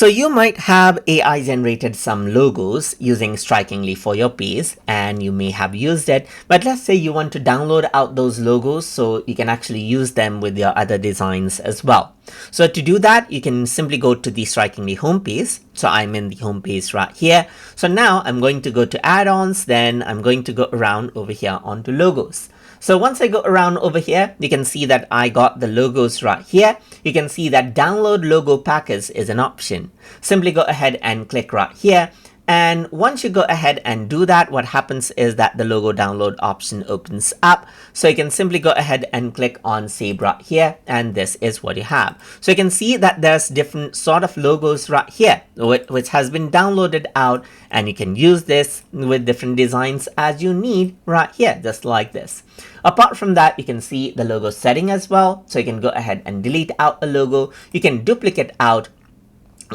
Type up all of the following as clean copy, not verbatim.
So you might have AI generated some logos using Strikingly for your page, and you may have used it, but let's say you want to download out those logos so you can actually use them with your other designs as well. So to do that, you can simply go to the Strikingly homepage. So I'm in the homepage right here. So now I'm going to go to add-ons, then I'm going to go around over here onto logos. So once I go around over here, you can see that I got the logos right here. You can see that download logo package is an option. Simply go ahead and click right here. And once you go ahead and do that, what happens is that the logo download option opens up. So you can simply go ahead and click on save right here. And this is what you have. So you can see that there's different sort of logos right here, which has been downloaded out. And you can use this with different designs as you need right here, just like this. Apart from that, you can see the logo setting as well. So you can go ahead and delete out a logo. You can duplicate out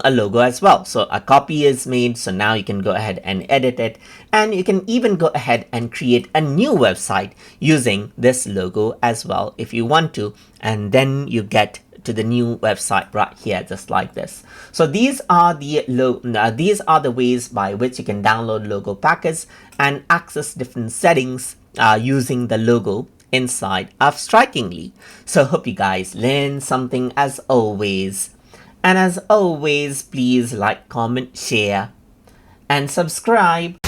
a logo as well. So a copy is made. So now you can go ahead and edit it. And you can even go ahead and create a new website using this logo as well if you want to. And then you get to the new website right here, just like this. So these are the ways by which you can download logo packets and access different settings using the logo inside of Strikingly. So hope you guys learned something as always. And as always, please like, comment, share, and subscribe.